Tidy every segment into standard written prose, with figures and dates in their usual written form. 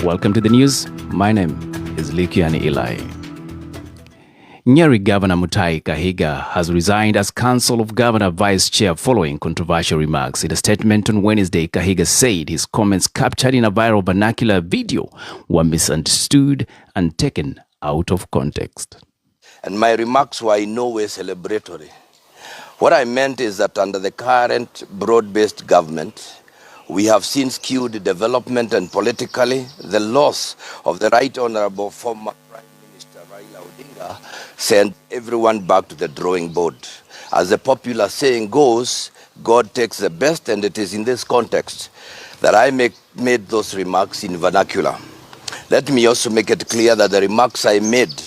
Welcome to the news. My name is Likiani Eli. Nyeri Governor Mutahi Kahiga has resigned as Council of Governor Vice Chair following controversial remarks. In a statement on Wednesday, Kahiga said his comments captured in a viral vernacular video were misunderstood and taken out of context. And my remarks were in no way celebratory. What I meant is that under the current broad-based government, we have seen skewed development and politically the loss of the Right Honorable former Prime Minister Raila Odinga sent everyone back to the drawing board. As the popular saying goes, God takes the best, and it is in this context that I made those remarks in vernacular. Let me also make it clear that the remarks I made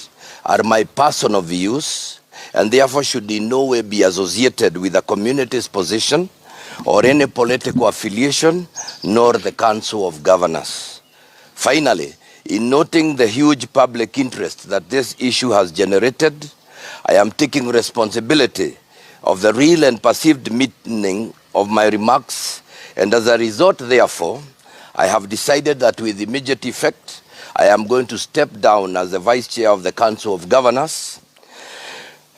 are my personal views and therefore should in no way be associated with the community's position or any political affiliation, nor the Council of Governors. Finally, in noting the huge public interest that this issue has generated, I am taking responsibility of the real and perceived meaning of my remarks, and as a result, therefore, I have decided that with immediate effect, I am going to step down as the Vice Chair of the Council of Governors.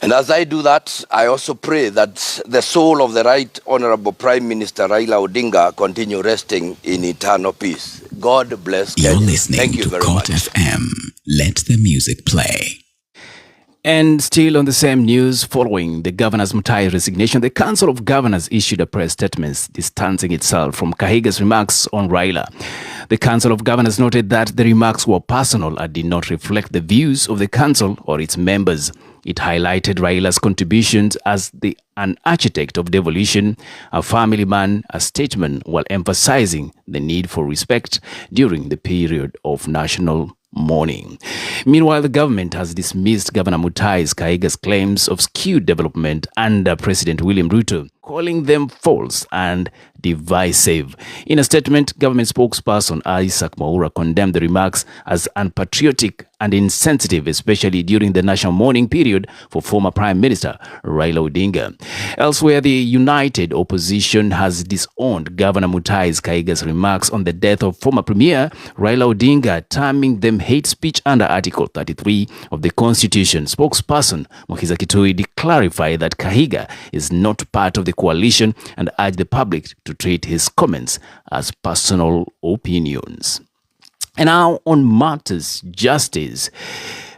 And as I do that, I also pray that the soul of the Right Honorable Prime Minister Raila Odinga continue resting in eternal peace. God bless Kenya. You're listening Thank you to very KOT much. FM. Let the music play. And still on the same news, following the governor's Mutahi resignation, the Council of Governors issued a press statement distancing itself from Kahiga's remarks on Raila. The Council of Governors noted that the remarks were personal and did not reflect the views of the council or its members. It highlighted Raila's contributions as an architect of devolution, a family man, a statesman, while emphasizing the need for respect during the period of national mourning. Meanwhile, the government has dismissed Governor Mutahi's Kahiga's claims of skewed development under President William Ruto, calling them false and divisive. In a statement, government spokesperson Isaac Mwaura condemned the remarks as unpatriotic and insensitive, especially during the national mourning period for former Prime Minister Raila Odinga. Elsewhere, the united opposition has disowned Governor Mutahi's Kahiga's remarks on the death of former Premier Raila Odinga, terming them hate speech under Article 33 of the Constitution. Spokesperson Mokiza Kitui clarified that Kahiga is not part of the coalition and urged the public to treat his comments as personal opinions. And now on matters justice.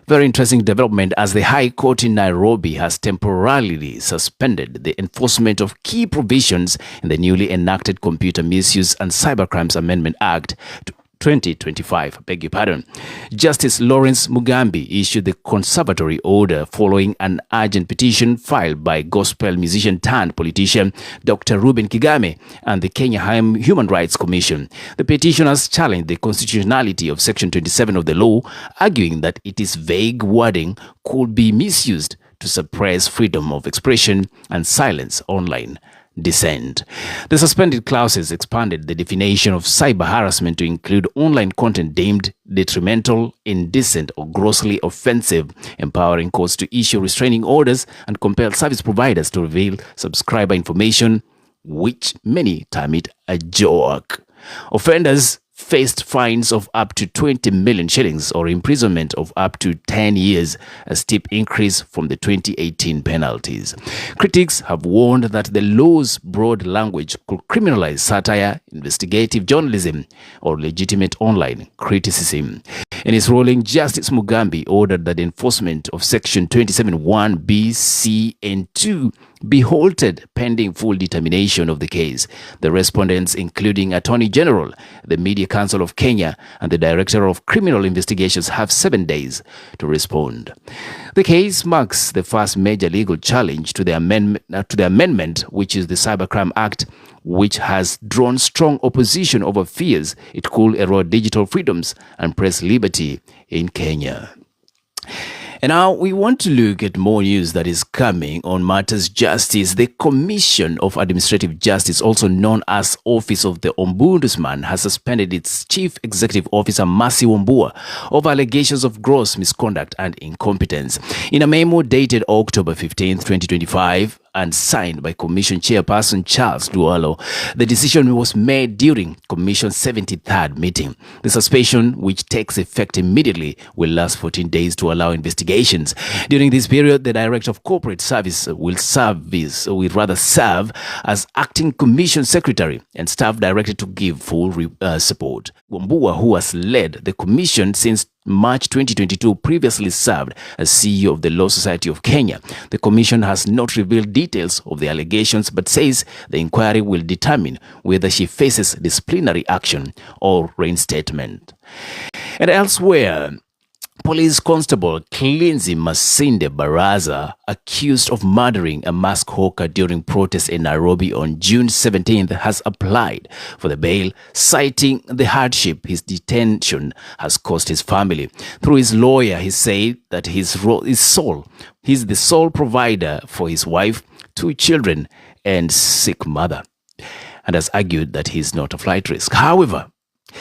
Very interesting development as the High Court in Nairobi has temporarily suspended the enforcement of key provisions in the newly enacted Computer Misuse and Cybercrimes Amendment Act 2025. Beg your pardon. Justice Lawrence Mugambi issued the conservatory order following an urgent petition filed by gospel musician turned politician Dr. Reuben Kigame and the Kenya Human Rights Commission. The petitioners challenged the constitutionality of Section 27 of the law, arguing that its vague wording could be misused to suppress freedom of expression and silence online dissent. The suspended clauses expanded the definition of cyber harassment to include online content deemed detrimental, indecent, or grossly offensive, empowering courts to issue restraining orders and compel service providers to reveal subscriber information, which many term it a joke. Offenders faced fines of up to 20 million shillings or imprisonment of up to 10 years, a steep increase from the 2018 penalties. Critics have warned that the law's broad language could criminalize satire, investigative journalism, or legitimate online criticism. In his ruling, Justice Mugambi ordered that the enforcement of Section 27(1)(b), C, and 2 be halted pending full determination of the case. The respondents, including Attorney General, the Media Council of Kenya, and the Director of Criminal Investigations, have 7 days to respond. The case marks the first major legal challenge to the amendment, which is the Cybercrime Act, which has drawn strong opposition over fears it could erode digital freedoms and press liberty in Kenya. And now we want to look at more news that is coming on matters justice. The Commission of Administrative Justice, also known as Office of the Ombudsman, has suspended its Chief Executive Officer, Mercy Wambua, over allegations of gross misconduct and incompetence. In a memo dated October 15, 2025, and signed by Commission Chairperson Charles Dualo. The decision was made during Commission's 73rd meeting. The suspension, which takes effect immediately, will last 14 days to allow investigations. During this period, the Director of Corporate Service will serve as Acting Commission Secretary and staff directed to give full support. Wambua, who has led the Commission since March 2022, previously served as CEO of the Law Society of Kenya. The Commission has not revealed details of the allegations but says the inquiry will determine whether she faces disciplinary action or reinstatement. And elsewhere, Police Constable Clinzy Masinde Baraza, accused of murdering a mask hawker during protests in Nairobi on June 17th, has applied for the bail, citing the hardship his detention has caused his family. Through his lawyer, he said that he's the sole provider for his wife, 2 children, and sick mother, and has argued that he is not a flight risk. However,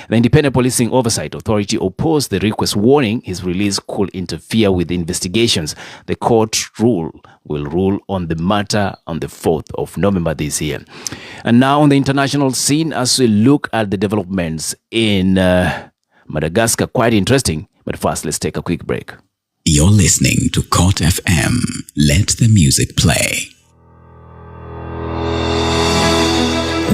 the Independent Policing Oversight Authority opposed the request, warning his release could interfere with investigations. The court will rule on the matter on the 4th of November this year. And now on the international scene, as we look at the developments in Madagascar, quite interesting. But first, let's take a quick break. You're listening to KOT FM. Let the music play.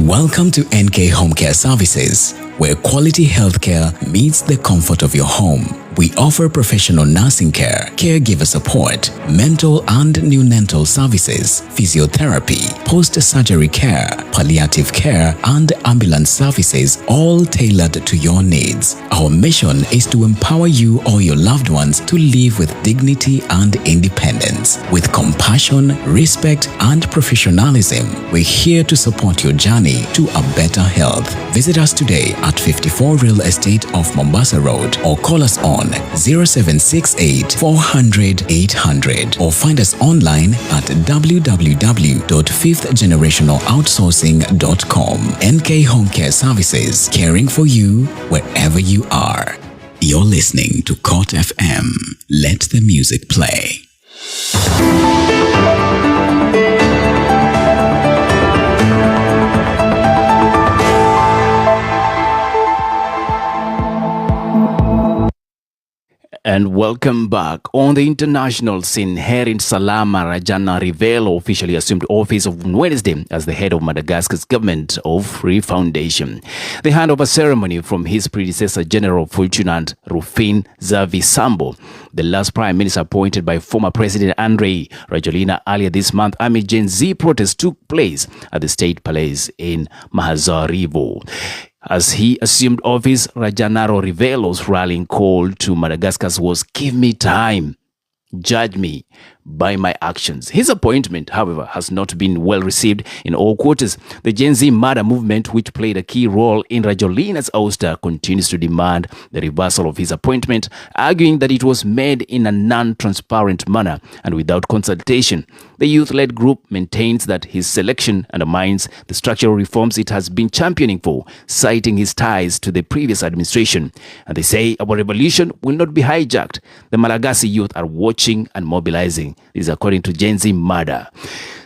Welcome to NK Home Care Services, where quality healthcare meets the comfort of your home. We offer professional nursing care, caregiver support, mental and neonatal services, physiotherapy, post-surgery care, palliative care, and ambulance services, all tailored to your needs. Our mission is to empower you or your loved ones to live with dignity and independence. With compassion, respect, and professionalism, we're here to support your journey to a better health. Visit us today at 54 Real Estate off Mombasa Road or call us on 0768 400 800 or find us online at www.fifthgenerationaloutsourcing.com. NK Home Care Services, caring for you wherever you are. You're listening to KOT FM. Let the music play. And welcome back. On the international scene, Herin Salama Rajanarivelo officially assumed office on Wednesday as the head of Madagascar's government of Refoundation. The handover ceremony from his predecessor, General Fulgence Rufin Zavisambo, the last prime minister appointed by former President Andrei Rajoelina earlier this month amid Gen Z protests, took place at the State Palace in Mahazarivo. As he assumed office, Rajanarivalo's rallying call to Madagascar was, "Give me time, judge me by my actions." His appointment, however, has not been well received in all quarters. The Gen Z murder movement, which played a key role in Rajoelina's ouster, continues to demand the reversal of his appointment, arguing that it was made in a non-transparent manner and without consultation. The youth-led group maintains that his selection undermines the structural reforms it has been championing for, citing his ties to the previous administration. And they say our revolution will not be hijacked. The Malagasy youth are watching and mobilizing. This is according to Gen Z Murder.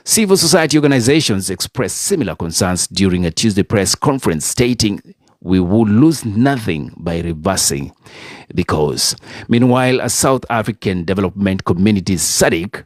Civil society organizations expressed similar concerns during a Tuesday press conference, stating we would lose nothing by reversing the cause. Meanwhile, a South African development community, SADC,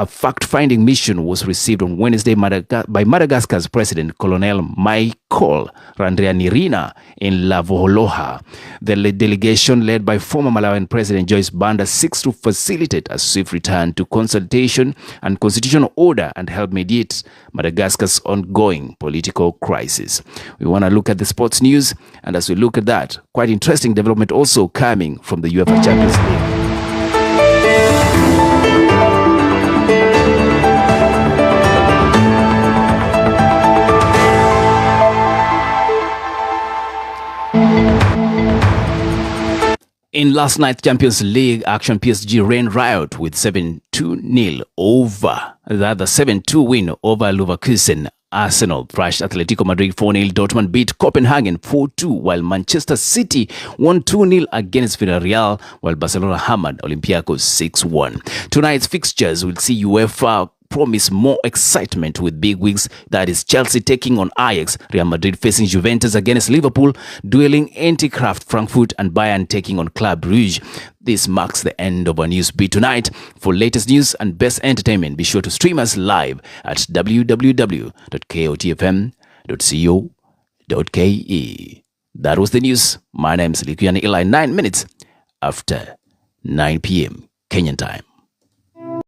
a fact-finding mission was received on Wednesday by Madagascar's President, Colonel Michael Randrianirina in Lavoloha. The delegation, led by former Malawian President Joyce Banda, seeks to facilitate a swift return to consultation and constitutional order and help mediate Madagascar's ongoing political crisis. We want to look at the sports news, and as we look at that, quite interesting development also coming from the UEFA Champions League. In last night's Champions League action, PSG ran riot with 7-2 win over Leverkusen. Arsenal thrashed Atletico Madrid 4-0. Dortmund beat Copenhagen 4-2, while Manchester City won 2-0 against Villarreal, while Barcelona hammered Olympiacos 6-1. Tonight's fixtures will see UEFA promise more excitement with big weeks. That is Chelsea taking on Ajax, Real Madrid facing Juventus against Liverpool, dueling Eintracht Frankfurt, and Bayern taking on Club Brugge. This marks the end of our news beat tonight. For latest news and best entertainment, be sure to stream us live at www.kotfm.co.ke. That was the news. My name is Likiani Eli, 9 minutes after 9 p.m. Kenyan time.